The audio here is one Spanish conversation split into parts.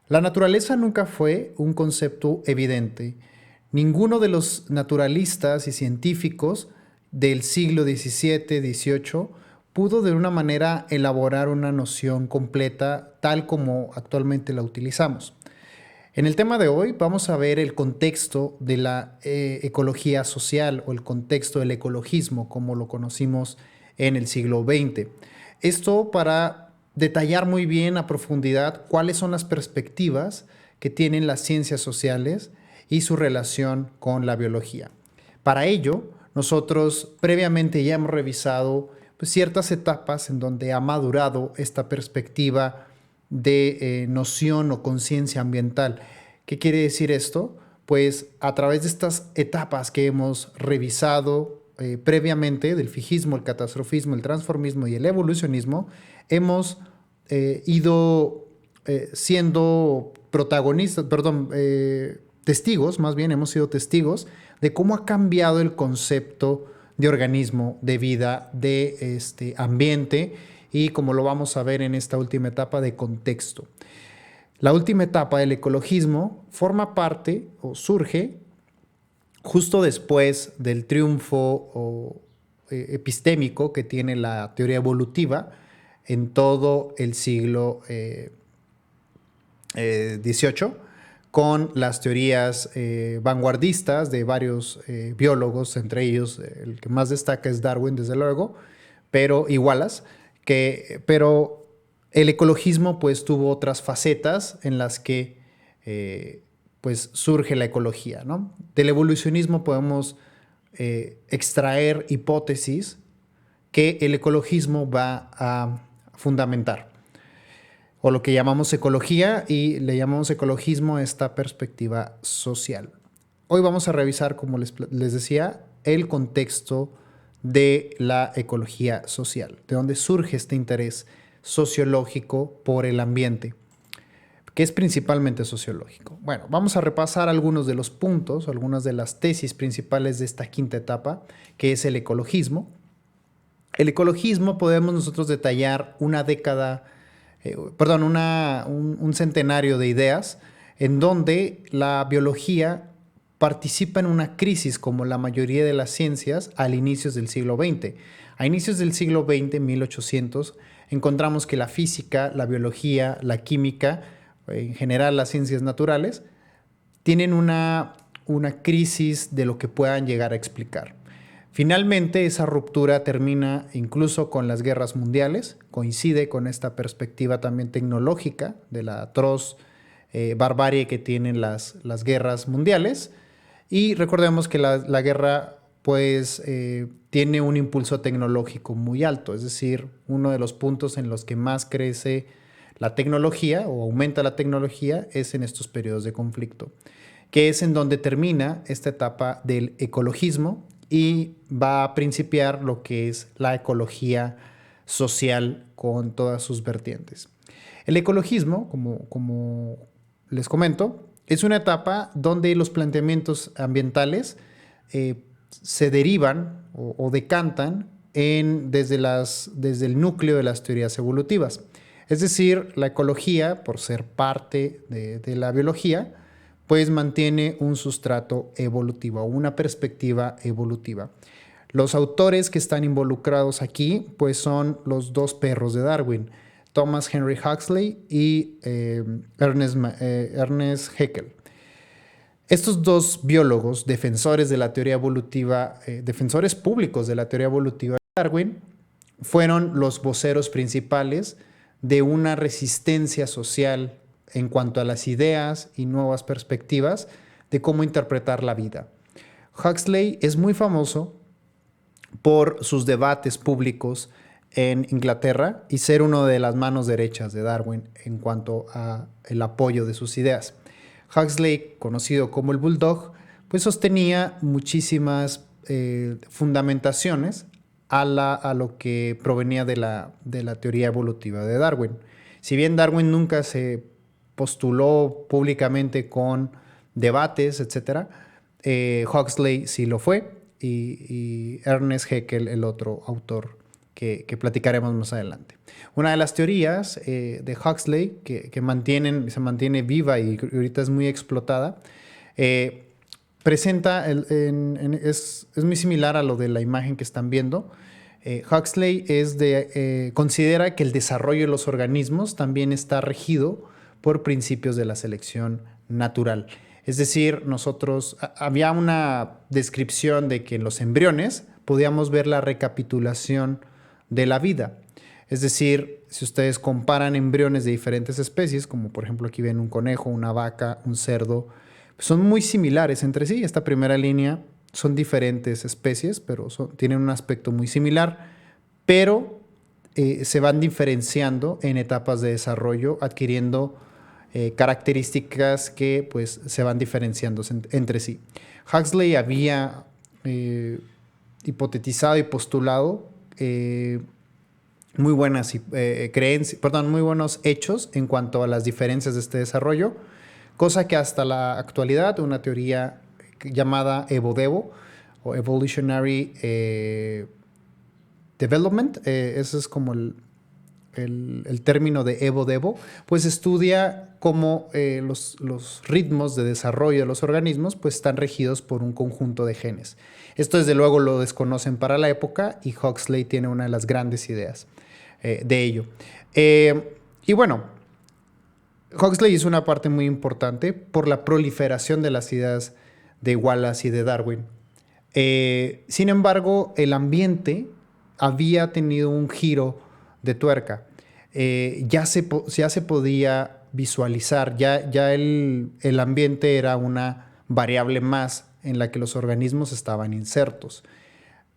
La naturaleza nunca fue un concepto evidente. Ninguno de los naturalistas y científicos del siglo XVII, XVIII pudo de una manera elaborar una noción completa tal como actualmente la utilizamos. En el tema de hoy vamos a ver el contexto de la ecología social o el contexto del ecologismo como lo conocimos en el siglo XX. Esto para detallar muy bien a profundidad cuáles son las perspectivas que tienen las ciencias sociales y su relación con la biología. Para ello, nosotros previamente ya hemos revisado pues, ciertas etapas en donde ha madurado esta perspectiva de noción o conciencia ambiental. ¿Qué quiere decir esto? Pues a través de estas etapas que hemos revisado previamente del fijismo, el catastrofismo, el transformismo y el evolucionismo, hemos ido siendo protagonistas, perdón, testigos, más bien hemos sido testigos de cómo ha cambiado el concepto de organismo, de vida, de ambiente y como lo vamos a ver en esta última etapa de contexto. La última etapa del ecologismo forma parte o surge justo después del triunfo epistémico que tiene la teoría evolutiva en todo el siglo XVIII, con las teorías vanguardistas de varios biólogos, entre ellos el que más destaca es Darwin, desde luego, pero y Wallace, pero el ecologismo pues tuvo otras facetas en las que pues surge la ecología, ¿no? Del evolucionismo podemos extraer hipótesis que el ecologismo va a fundamentar, o lo que llamamos ecología, y le llamamos ecologismo a esta perspectiva social. Hoy vamos a revisar, como les decía, el contexto de la ecología social, de dónde surge este interés sociológico por el ambiente, que es principalmente sociológico. Bueno, vamos a repasar algunos de los puntos, algunas de las tesis principales de esta quinta etapa, que es el ecologismo. El ecologismo podemos nosotros detallar una década, un centenario de ideas en donde la biología participa en una crisis como la mayoría de las ciencias al inicios del siglo XX. A inicios del siglo XX, 1800, encontramos que la física, la biología, la química, en general las ciencias naturales, tienen una crisis de lo que puedan llegar a explicar. Finalmente, esa ruptura termina incluso con las guerras mundiales, coincide con esta perspectiva también tecnológica de la atroz barbarie que tienen las guerras mundiales. Y recordemos que la guerra pues tiene un impulso tecnológico muy alto, es decir, uno de los puntos en los que más crece la tecnología o aumenta la tecnología es en estos periodos de conflicto, que es en donde termina esta etapa del ecologismo y va a principiar lo que es la ecología social con todas sus vertientes. El ecologismo, como les comento, es una etapa donde los planteamientos ambientales se derivan o decantan desde el núcleo de las teorías evolutivas. Es decir, la ecología, por ser parte de la biología, pues mantiene un sustrato evolutivo, una perspectiva evolutiva. Los autores que están involucrados aquí, pues son los dos perros de Darwin, Thomas Henry Huxley y Ernest Haeckel. Estos dos biólogos, defensores de la teoría evolutiva, defensores públicos de la teoría evolutiva de Darwin, fueron los voceros principales de una resistencia social en cuanto a las ideas y nuevas perspectivas de cómo interpretar la vida. Huxley es muy famoso por sus debates públicos en Inglaterra y ser uno de las manos derechas de Darwin en cuanto a el apoyo de sus ideas. Huxley, conocido como el Bulldog, pues sostenía muchísimas fundamentaciones a lo que provenía de la teoría evolutiva de Darwin. Si bien Darwin nunca se postuló públicamente con debates, etc., Huxley sí lo fue y Ernest Haeckel, el otro autor que platicaremos más adelante. Una de las teorías de Huxley que se mantiene viva y ahorita es muy explotada, presenta, es muy similar a lo de la imagen que están viendo. Huxley considera que el desarrollo de los organismos también está regido por principios de la selección natural. Es decir, había una descripción de que en los embriones podíamos ver la recapitulación de la vida. Es decir, si ustedes comparan embriones de diferentes especies, como por ejemplo aquí ven un conejo, una vaca, un cerdo, son muy similares entre sí. Esta primera línea son diferentes especies, pero tienen un aspecto muy similar, pero se van diferenciando en etapas de desarrollo, adquiriendo características que pues, se van diferenciando entre sí. Huxley había hipotetizado y postulado muy buenos hechos en cuanto a las diferencias de este desarrollo, cosa que hasta la actualidad una teoría llamada EvoDevo o Evolutionary Development, ese es como el término de EvoDevo, pues estudia cómo los ritmos de desarrollo de los organismos pues están regidos por un conjunto de genes. Esto desde luego lo desconocen para la época y Huxley tiene una de las grandes ideas de ello. Y bueno, Huxley hizo una parte muy importante por la proliferación de las ideas de Wallace y de Darwin. Sin embargo, el ambiente había tenido un giro de tuerca. Ya se podía visualizar, ya el ambiente era una variable más en la que los organismos estaban insertos.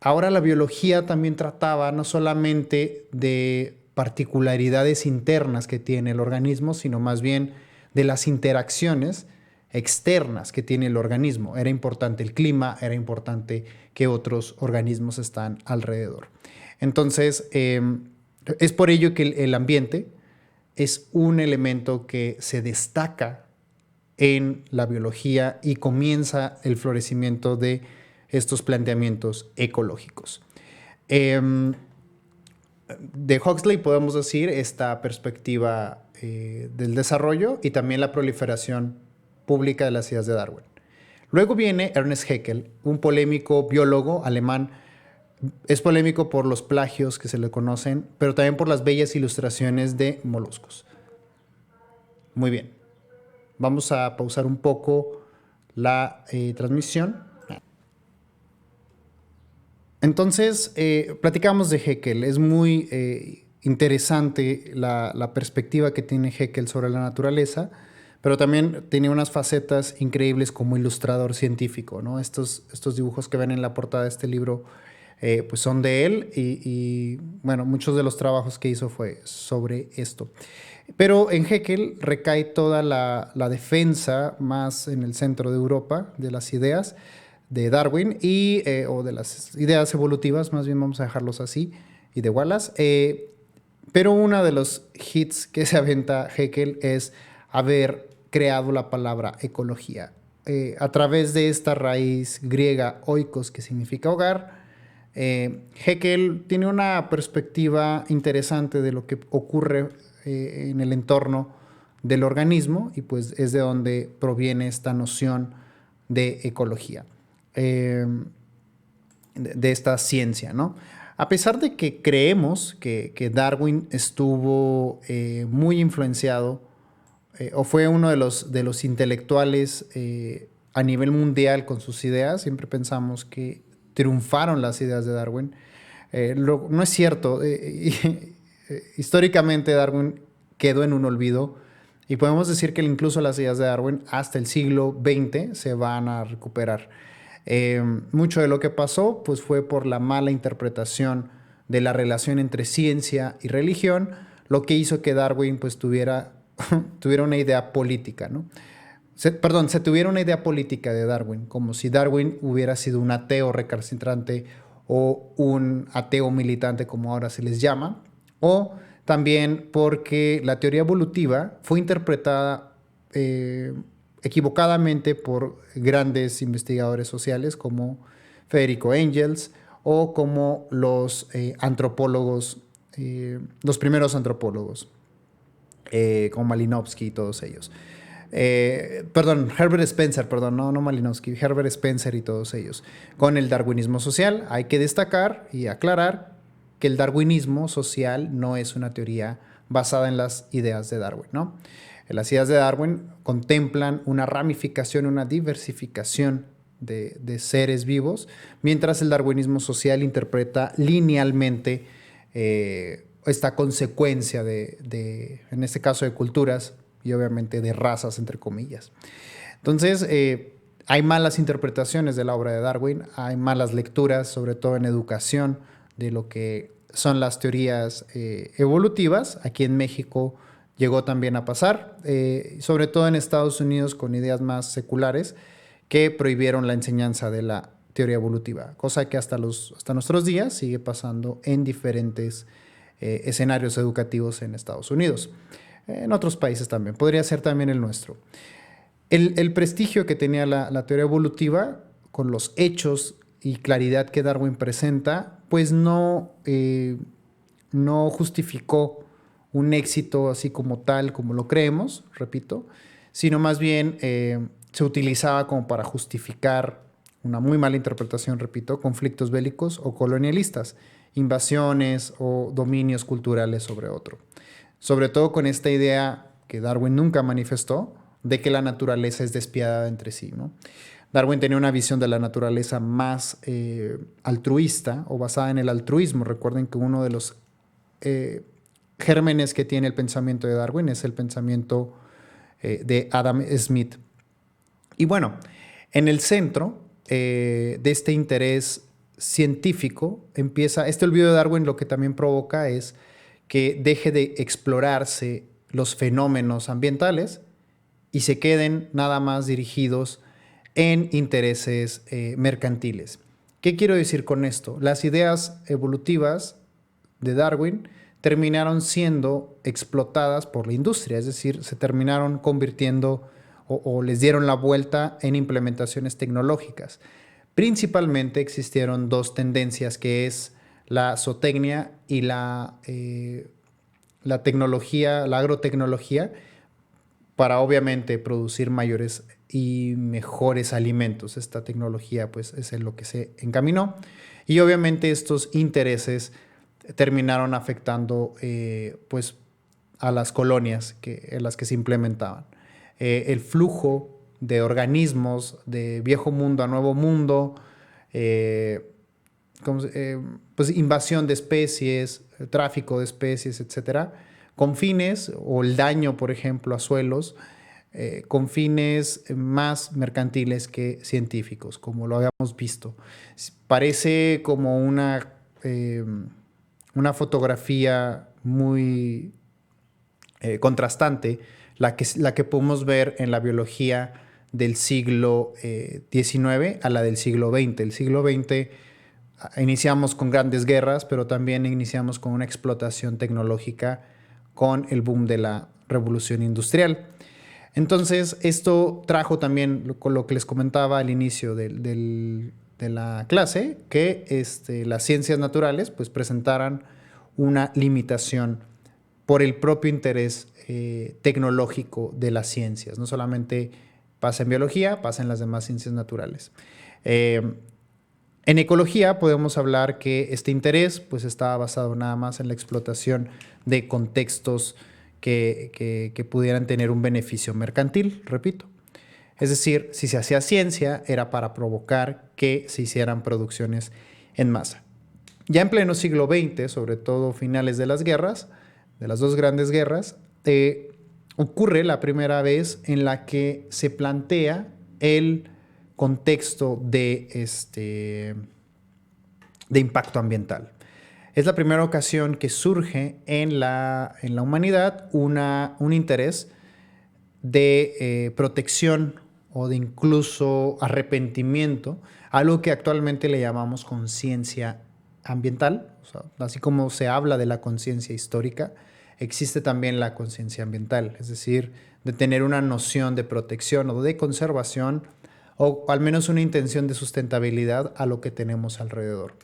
Ahora la biología también trataba no solamente de particularidades internas que tiene el organismo, sino más bien de las interacciones externas que tiene el organismo. Era importante el clima, era importante que otros organismos están alrededor. Entonces, es por ello que el ambiente es un elemento que se destaca en la biología y comienza el florecimiento de estos planteamientos ecológicos. De Huxley podemos decir esta perspectiva del desarrollo y también la proliferación pública de las ideas de Darwin. Luego viene Ernest Haeckel, un polémico biólogo alemán. Es polémico por los plagios que se le conocen, pero también por las bellas ilustraciones de moluscos. Muy bien. Vamos a pausar un poco la transmisión. Entonces, platicamos de Haeckel. Es muy interesante la perspectiva que tiene Haeckel sobre la naturaleza, pero también tiene unas facetas increíbles como ilustrador científico, ¿no? Estos dibujos que ven en la portada de este libro pues son de él y bueno, muchos de los trabajos que hizo fue sobre esto. Pero en Haeckel recae toda la defensa más en el centro de Europa de las ideas de Darwin o de las ideas evolutivas, más bien vamos a dejarlos así, y de Wallace. Pero uno de los hits que se aventa Haeckel es haber creado la palabra ecología. A través de esta raíz griega oikos, que significa hogar, Haeckel tiene una perspectiva interesante de lo que ocurre en el entorno del organismo y pues es de donde proviene esta noción de ecología, de esta ciencia, ¿no? A pesar de que creemos que Darwin estuvo muy influenciado o fue uno de los intelectuales a nivel mundial con sus ideas, siempre pensamos que triunfaron las ideas de Darwin. No es cierto. Históricamente Darwin quedó en un olvido y podemos decir que incluso las ideas de Darwin hasta el siglo XX se van a recuperar. Mucho de lo que pasó pues, fue por la mala interpretación de la relación entre ciencia y religión, lo que hizo que Darwin pues, tuviera una idea política, ¿no? Se tuviera una idea política de Darwin, como si Darwin hubiera sido un ateo recalcitrante o un ateo militante, como ahora se les llama, o también porque la teoría evolutiva fue interpretada equivocadamente por grandes investigadores sociales como Federico Engels o como los antropólogos, los primeros antropólogos, como Malinowski y todos ellos. Herbert Spencer, no Malinowski, Herbert Spencer y todos ellos. Con el darwinismo social, hay que destacar y aclarar que el darwinismo social no es una teoría basada en las ideas de Darwin, ¿no? Las ideas de Darwin contemplan una ramificación, una diversificación de seres vivos, mientras el darwinismo social interpreta linealmente esta consecuencia en este caso, de culturas y obviamente de razas, entre comillas. Entonces, hay malas interpretaciones de la obra de Darwin, hay malas lecturas, sobre todo en educación, de lo que son las teorías evolutivas. Aquí en México llegó también a pasar, sobre todo en Estados Unidos con ideas más seculares que prohibieron la enseñanza de la teoría evolutiva, cosa que hasta nuestros días sigue pasando en diferentes escenarios educativos en Estados Unidos. En otros países también, podría ser también el nuestro. El prestigio que tenía la teoría evolutiva con los hechos y claridad que Darwin presenta, pues no justificó un éxito así como tal, como lo creemos, repito, sino más bien se utilizaba como para justificar una muy mala interpretación, repito, conflictos bélicos o colonialistas, invasiones o dominios culturales sobre otro. Sobre todo con esta idea que Darwin nunca manifestó, de que la naturaleza es despiadada entre sí, ¿no? Darwin tenía una visión de la naturaleza más altruista o basada en el altruismo. Recuerden que uno de los gérmenes que tiene el pensamiento de Darwin es el pensamiento de Adam Smith. Y bueno, en el centro de este interés científico empieza, este olvido de Darwin lo que también provoca es que deje de explorarse los fenómenos ambientales y se queden nada más dirigidos en intereses mercantiles. ¿Qué quiero decir con esto? Las ideas evolutivas de Darwin terminaron siendo explotadas por la industria, es decir, se terminaron convirtiendo o les dieron la vuelta en implementaciones tecnológicas. Principalmente existieron dos tendencias, que es la zootecnia y la tecnología, la agrotecnología, para obviamente producir mayores y mejores alimentos. Esta tecnología pues es en lo que se encaminó, y obviamente estos intereses terminaron afectando pues a las colonias en las que se implementaban. El flujo de organismos de viejo mundo a nuevo mundo, pues invasión de especies, tráfico de especies, etcétera, con fines, o el daño, por ejemplo, a suelos, con fines más mercantiles que científicos, como lo habíamos visto. Parece como una fotografía muy contrastante la que podemos ver en la biología del siglo XIX a la del siglo XX. El siglo XX iniciamos con grandes guerras, pero también iniciamos con una explotación tecnológica con el boom de la revolución industrial. Entonces, esto trajo también, con lo que les comentaba al inicio de la clase, que las ciencias naturales pues presentaran una limitación por el propio interés tecnológico de las ciencias. No solamente pasa en biología, pasa en las demás ciencias naturales. En ecología podemos hablar que este interés pues estaba basado nada más en la explotación de contextos que pudieran tener un beneficio mercantil, repito. Es decir, si se hacía ciencia era para provocar que se hicieran producciones en masa. Ya en pleno siglo XX, sobre todo finales de las guerras, de las dos grandes guerras, ocurre la primera vez en la que se plantea el contexto de impacto ambiental. Es la primera ocasión que surge en la humanidad un interés de protección o de incluso arrepentimiento, algo que actualmente le llamamos conciencia ambiental. O sea, así como se habla de la conciencia histórica, existe también la conciencia ambiental, es decir, de tener una noción de protección o de conservación, o al menos una intención de sustentabilidad a lo que tenemos alrededor.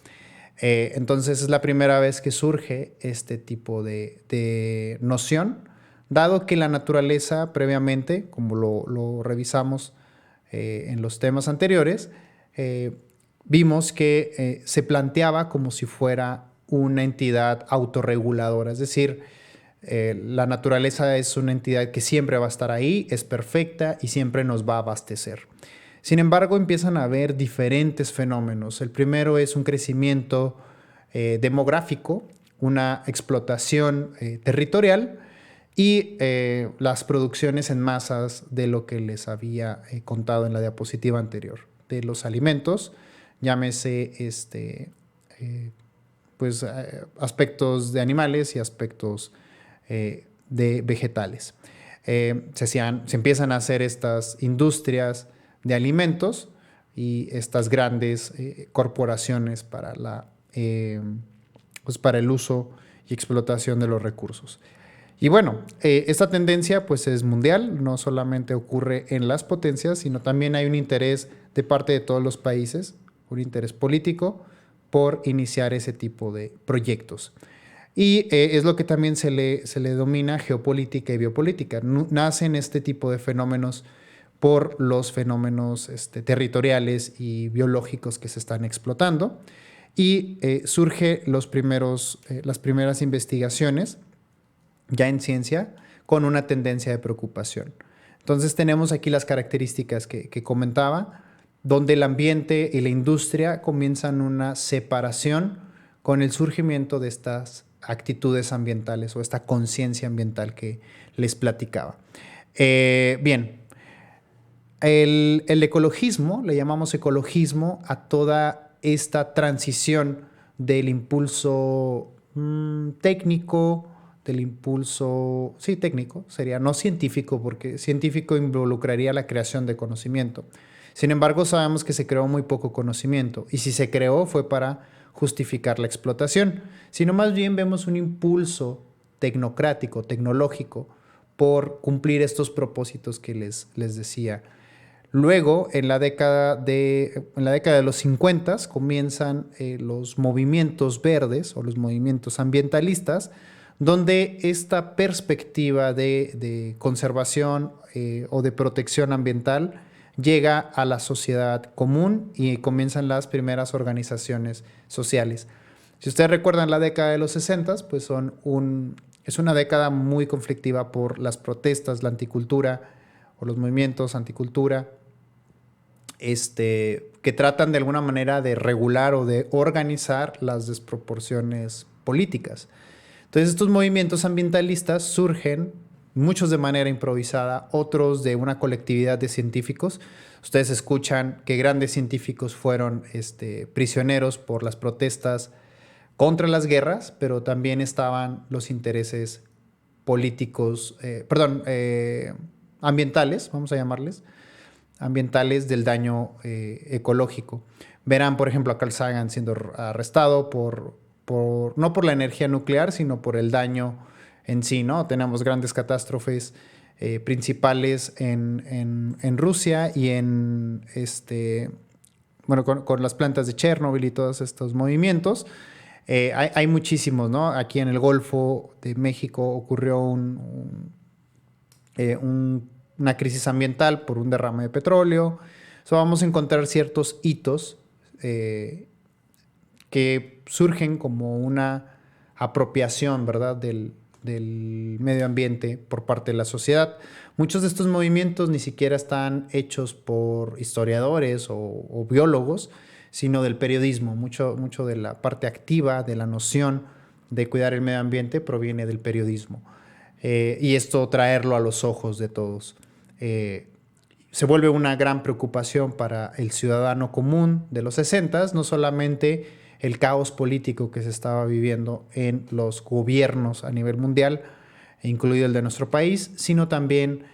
Entonces es la primera vez que surge este tipo de noción, dado que la naturaleza previamente, como lo revisamos en los temas anteriores, vimos que se planteaba como si fuera una entidad autorreguladora, es decir, la naturaleza es una entidad que siempre va a estar ahí, es perfecta y siempre nos va a abastecer. Sin embargo, empiezan a haber diferentes fenómenos. El primero es un crecimiento demográfico, una explotación territorial y las producciones en masas de lo que les había contado en la diapositiva anterior, de los alimentos, llámese pues, aspectos de animales y aspectos de vegetales. Se empiezan a hacer estas industrias de alimentos y estas grandes corporaciones pues para el uso y explotación de los recursos. Y bueno, esta tendencia pues es mundial, no solamente ocurre en las potencias, sino también hay un interés de parte de todos los países, un interés político por iniciar ese tipo de proyectos. Y es lo que también se le denomina geopolítica y biopolítica. Nacen este tipo de fenómenos por los fenómenos territoriales y biológicos que se están explotando. Y surgen las primeras investigaciones ya en ciencia con una tendencia de preocupación. Entonces tenemos aquí las características que comentaba, donde el ambiente y la industria comienzan una separación con el surgimiento de estas actitudes ambientales o esta conciencia ambiental que les platicaba. Bien, el ecologismo, le llamamos ecologismo a toda esta transición del impulso técnico, del impulso, sí, técnico, sería no científico, porque científico involucraría la creación de conocimiento. Sin embargo, sabemos que se creó muy poco conocimiento y si se creó fue para justificar la explotación, sino más bien vemos un impulso tecnocrático, tecnológico, por cumplir estos propósitos que les decía. Luego, en la década de los 50 comienzan los movimientos verdes o los movimientos ambientalistas, donde esta perspectiva de conservación o de protección ambiental llega a la sociedad común y comienzan las primeras organizaciones sociales. Si ustedes recuerdan la década de los 60, pues es una década muy conflictiva por las protestas, la anticultura o los movimientos anticultura, que tratan de alguna manera de regular o de organizar las desproporciones políticas. Entonces estos movimientos ambientalistas surgen, muchos de manera improvisada, otros de una colectividad de científicos. Ustedes escuchan que grandes científicos fueron prisioneros por las protestas contra las guerras, pero también estaban los intereses políticos, ambientales, vamos a llamarles, ambientales del daño ecológico. Verán, por ejemplo, a Carl Sagan siendo arrestado no por la energía nuclear, sino por el daño en sí, ¿no? Tenemos grandes catástrofes principales en Rusia y con las plantas de Chernobyl y todos estos movimientos. Hay muchísimos, ¿no? Aquí en el Golfo de México ocurrió una crisis ambiental por un derrame de petróleo. Vamos a encontrar ciertos hitos que surgen como una apropiación, ¿verdad?, del medio ambiente por parte de la sociedad. Muchos de estos movimientos ni siquiera están hechos por historiadores o biólogos, sino del periodismo. Mucho de la parte activa de la noción de cuidar el medio ambiente proviene del periodismo. Y esto traerlo a los ojos de todos. Se vuelve una gran preocupación para el ciudadano común de los 60s, no solamente el caos político que se estaba viviendo en los gobiernos a nivel mundial, incluido el de nuestro país, sino también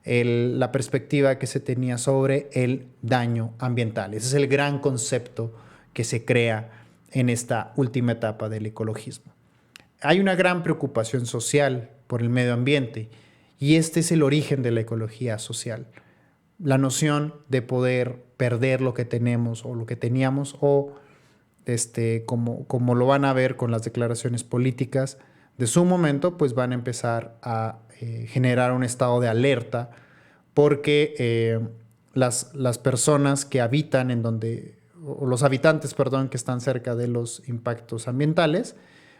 la perspectiva que se tenía sobre el daño ambiental. Ese es el gran concepto que se crea en esta última etapa del ecologismo. Hay una gran preocupación social por el medio ambiente y este es el origen de la ecología social. La noción de poder perder lo que tenemos o lo que teníamos o como lo van a ver con las declaraciones políticas de su momento, pues van a empezar a generar un estado de alerta porque las personas que habitan en donde, o los habitantes, perdón, que están cerca de los impactos ambientales,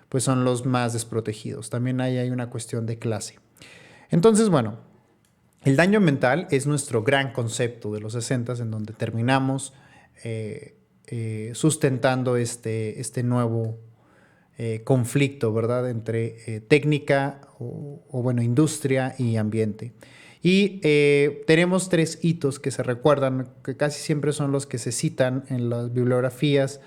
pues son los más desprotegidos. También ahí hay una cuestión de clase. Entonces, bueno, el daño ambiental es nuestro gran concepto de los 60 en donde terminamos sustentando este nuevo conflicto, ¿verdad? Entre técnica bueno, industria y ambiente. Y tenemos 3 hitos que se recuerdan, que casi siempre son los que se citan en las bibliografías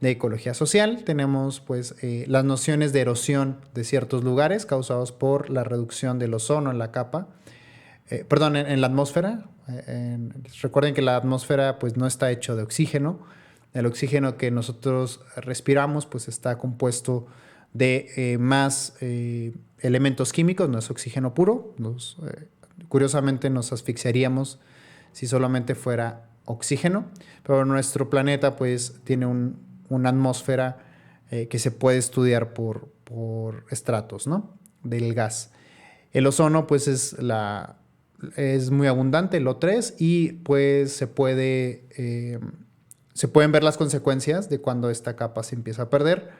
de ecología social. Tenemos pues las nociones de erosión de ciertos lugares causados por la reducción del ozono en la capa, perdón, en la atmósfera. Recuerden que la atmósfera pues no está hecho de oxígeno. El oxígeno que nosotros respiramos pues está compuesto de más elementos químicos, no es oxígeno puro. Curiosamente nos asfixiaríamos si solamente fuera oxígeno, pero nuestro planeta pues tiene una atmósfera que se puede estudiar por estratos, ¿no? Del gas. El ozono pues es muy abundante, el O3, y pues se pueden ver las consecuencias de cuando esta capa se empieza a perder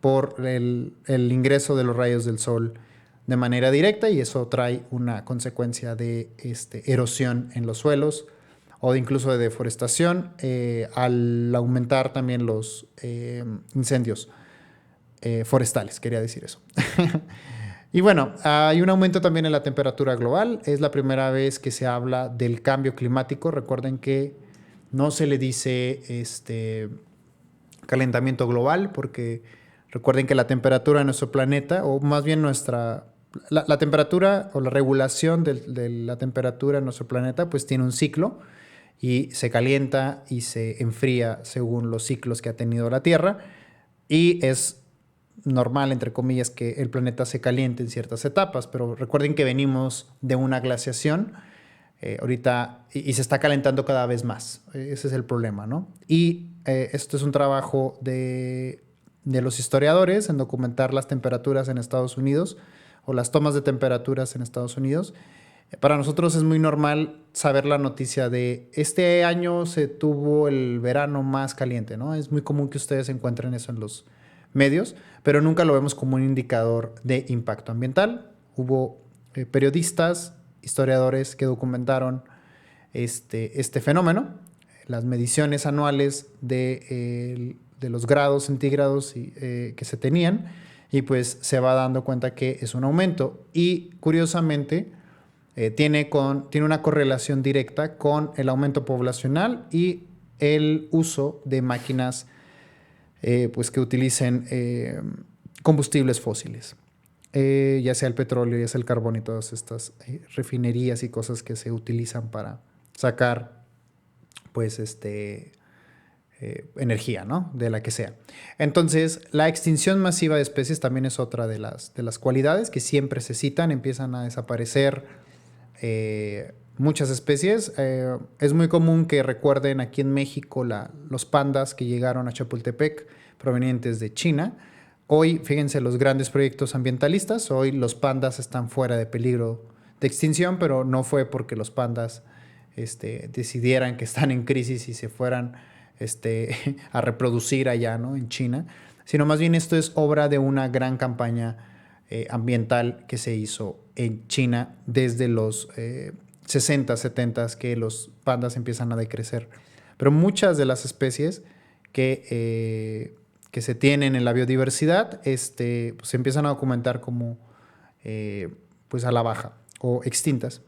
por el ingreso de los rayos del sol de manera directa, y eso trae una consecuencia de erosión en los suelos o incluso de deforestación al aumentar también los incendios forestales, quería decir eso. Y bueno, hay un aumento también en la temperatura global. Es la primera vez que se habla del cambio climático. Recuerden que no se le dice calentamiento global, porque recuerden que la temperatura de nuestro planeta, o más bien la temperatura o la regulación de la temperatura en nuestro planeta, pues tiene un ciclo y se calienta y se enfría según los ciclos que ha tenido la Tierra, y es normal, entre comillas, que el planeta se caliente en ciertas etapas, pero recuerden que venimos de una glaciación ahorita y se está calentando cada vez más. Ese es el problema, ¿no? Y esto es un trabajo de los historiadores en documentar las temperaturas en Estados Unidos o las tomas de temperaturas en Estados Unidos. Para nosotros es muy normal saber la noticia de este año se tuvo el verano más caliente, ¿no? Es muy común que ustedes encuentren eso en los medios, pero nunca lo vemos como un indicador de impacto ambiental. Hubo periodistas, historiadores que documentaron este fenómeno, las mediciones anuales de los grados centígrados que se tenían, y pues se va dando cuenta que es un aumento. Y curiosamente tiene una correlación directa con el aumento poblacional y el uso de máquinas pues que utilicen combustibles fósiles, ya sea el petróleo, ya sea el carbón y todas estas refinerías y cosas que se utilizan para sacar pues energía, ¿no? De la que sea. Entonces, la extinción masiva de especies también es otra de las cualidades que siempre se citan. Empiezan a desaparecer muchas especies. Es muy común que recuerden aquí en México los pandas que llegaron a Chapultepec provenientes de China. Hoy, fíjense, los grandes proyectos ambientalistas, hoy los pandas están fuera de peligro de extinción, pero no fue porque los pandas decidieran que están en crisis y se fueran a reproducir allá, ¿no? En China, sino más bien esto es obra de una gran campaña ambiental que se hizo en China desde los 60, 70, que los pandas empiezan a decrecer. Pero muchas de las especies que se tienen en la biodiversidad pues se empiezan a documentar como pues a la baja o extintas.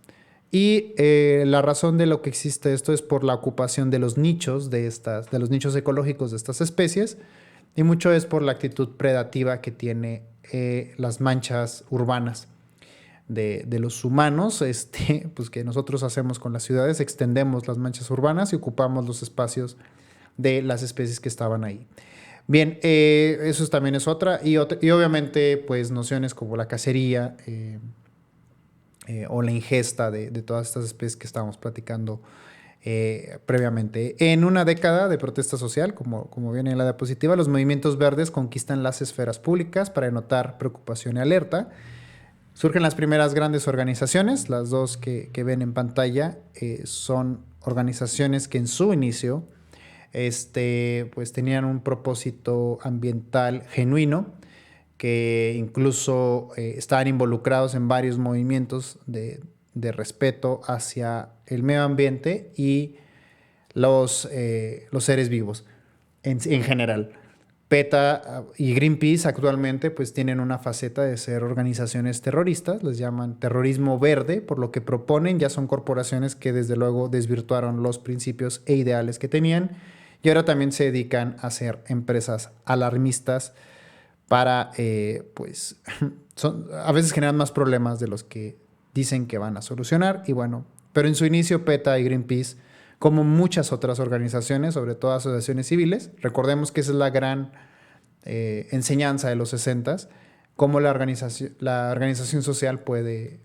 Y la razón de lo que existe esto es por la ocupación de los nichos de los nichos ecológicos de estas especies, y mucho es por la actitud predativa que tiene las manchas urbanas de los humanos, pues que nosotros hacemos con las ciudades. Extendemos las manchas urbanas y ocupamos los espacios de las especies que estaban ahí. Bien, eso también es otra, y obviamente pues nociones como la cacería o la ingesta de todas estas especies que estábamos platicando previamente. En una década de protesta social, como viene en la diapositiva, los movimientos verdes conquistan las esferas públicas para denotar preocupación y alerta. Surgen las primeras grandes organizaciones, las dos que ven en pantalla son organizaciones que en su inicio pues tenían un propósito ambiental genuino, que incluso estaban involucrados en varios movimientos de respeto hacia el medio ambiente y los seres vivos en general. PETA y Greenpeace actualmente pues tienen una faceta de ser organizaciones terroristas, les llaman terrorismo verde, por lo que proponen, ya son corporaciones que desde luego desvirtuaron los principios e ideales que tenían y ahora también se dedican a ser empresas alarmistas para, pues, a veces generan más problemas de los que dicen que van a solucionar y bueno, pero en su inicio PETA y Greenpeace, como muchas otras organizaciones, sobre todo asociaciones civiles, recordemos que esa es la gran enseñanza de los 60s, cómo la organización social puede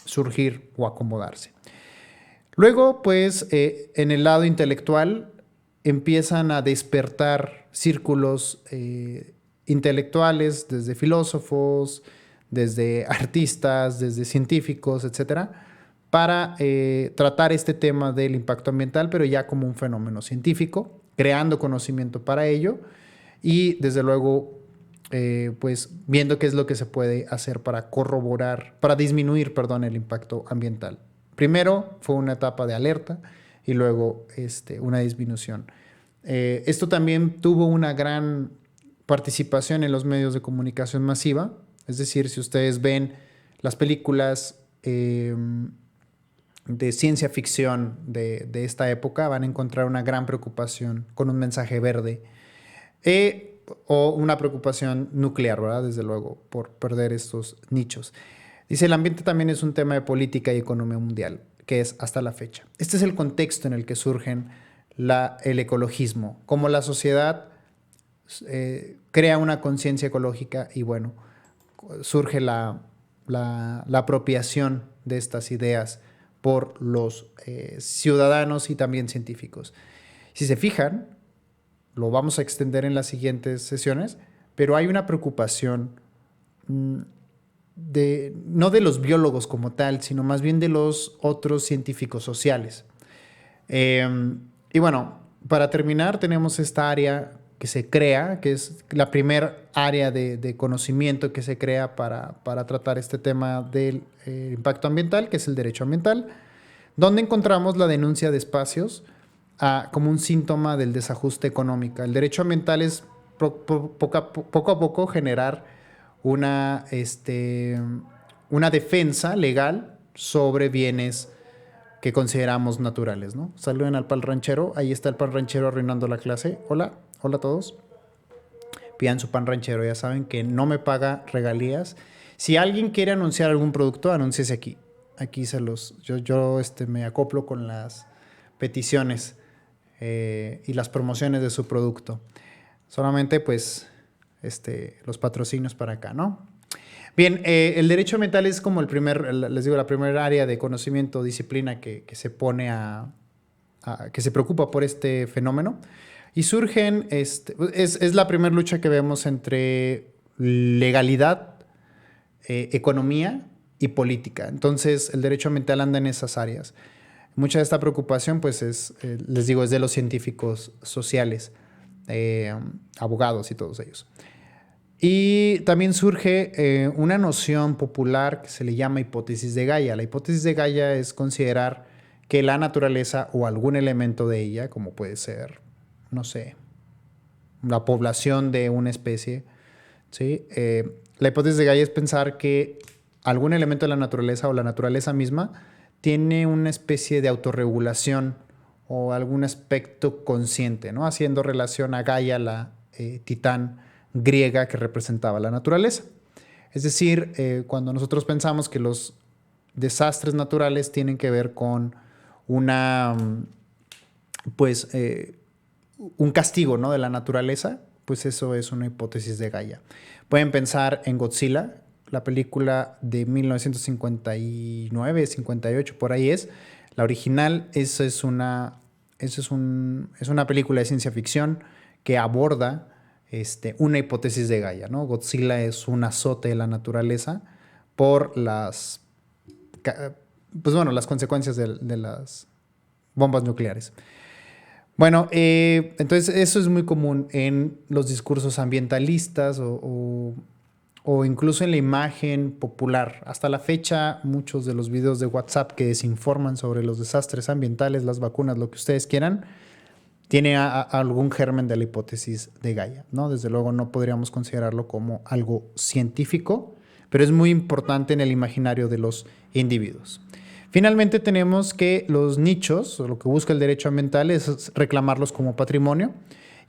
surgir o acomodarse. Luego, pues, en el lado intelectual empiezan a despertar círculos intelectuales, desde filósofos, desde artistas, desde científicos, etcétera, para tratar este tema del impacto ambiental, pero ya como un fenómeno científico, creando conocimiento para ello y desde luego pues viendo qué es lo que se puede hacer para corroborar, para disminuir, perdón, el impacto ambiental. Primero fue una etapa de alerta y luego una disminución. Esto también tuvo una gran participación en los medios de comunicación masiva, es decir, si ustedes ven las películas de ciencia ficción de esta época, van a encontrar una gran preocupación con un mensaje verde o una preocupación nuclear, ¿verdad? Desde luego, por perder estos nichos. Dice, el ambiente también es un tema de política y economía mundial, que es hasta la fecha. Este es el contexto en el que surgen el ecologismo, cómo la sociedad crea una conciencia ecológica y bueno, surge la apropiación de estas ideas por los ciudadanos y también científicos. Si se fijan, lo vamos a extender en las siguientes sesiones, pero hay una preocupación no de los biólogos como tal, sino más bien de los otros científicos sociales. Y bueno, para terminar, tenemos esta área que se crea, que es la primera área de conocimiento que se crea para tratar este tema del impacto ambiental, que es el derecho ambiental, donde encontramos la denuncia de espacios como un síntoma del desajuste económico. El derecho ambiental es poco a poco generar una defensa legal sobre bienes que consideramos naturales, ¿no? Saluden al pan ranchero. Ahí está el pan ranchero arruinando la clase. Hola, hola a todos. Pidan su pan ranchero. Ya saben que no me paga regalías. Si alguien quiere anunciar algún producto, anúnciese aquí. Aquí yo me acoplo con las peticiones y las promociones de su producto. Solamente, pues, los patrocinios para acá, ¿no? Bien, el derecho ambiental es como la primera área de conocimiento, disciplina que se pone que se preocupa por este fenómeno. Y surgen, es la primera lucha que vemos entre legalidad, economía y política. Entonces, el derecho ambiental anda en esas áreas. Mucha de esta preocupación, pues, les digo, es de los científicos sociales, abogados y todos ellos. Y también surge una noción popular que se le llama hipótesis de Gaia. La hipótesis de Gaia es considerar que la naturaleza o algún elemento de ella, como puede ser, no sé, la población de una especie, ¿sí? La hipótesis de Gaia es pensar que algún elemento de la naturaleza o la naturaleza misma tiene una especie de autorregulación o algún aspecto consciente, ¿no? Haciendo relación a Gaia, la titán griega que representaba la naturaleza. Es decir, cuando nosotros pensamos que los desastres naturales tienen que ver con un castigo, ¿no?, de la naturaleza, pues eso es una hipótesis de Gaia. Pueden pensar en Godzilla, la película de 1959, 58, por ahí es, La original, es una película de ciencia ficción que aborda una hipótesis de Gaia, ¿no? Godzilla es un azote de la naturaleza por pues bueno, las consecuencias de las bombas nucleares. Bueno, entonces eso es muy común en los discursos ambientalistas o incluso en la imagen popular. Hasta la fecha, muchos de los videos de WhatsApp que desinforman sobre los desastres ambientales, las vacunas, lo que ustedes quieran, tiene algún germen de la hipótesis de Gaia, ¿no? Desde luego no podríamos considerarlo como algo científico, pero es muy importante en el imaginario de los individuos. Finalmente tenemos que los nichos, o lo que busca el derecho ambiental, es reclamarlos como patrimonio,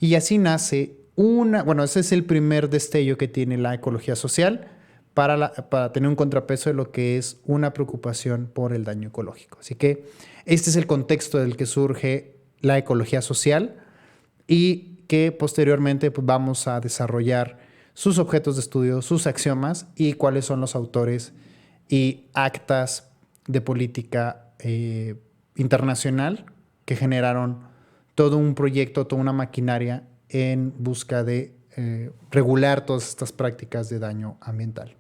y así nace ese es el primer destello que tiene la ecología social para tener un contrapeso de lo que es una preocupación por el daño ecológico. Así que este es el contexto del que surge la ecología social y que posteriormente pues, vamos a desarrollar sus objetos de estudio, sus axiomas y cuáles son los autores y actas de política internacional que generaron todo un proyecto, toda una maquinaria en busca de regular todas estas prácticas de daño ambiental.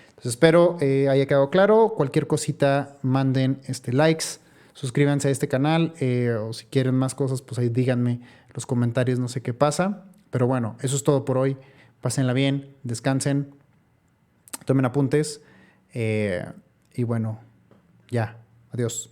Entonces espero haya quedado claro. Cualquier cosita manden likes, suscríbanse a este canal o si quieren más cosas pues ahí díganme en los comentarios, no sé qué pasa. Pero bueno, eso es todo por hoy. Pásenla bien, descansen, tomen apuntes y bueno, ya, adiós.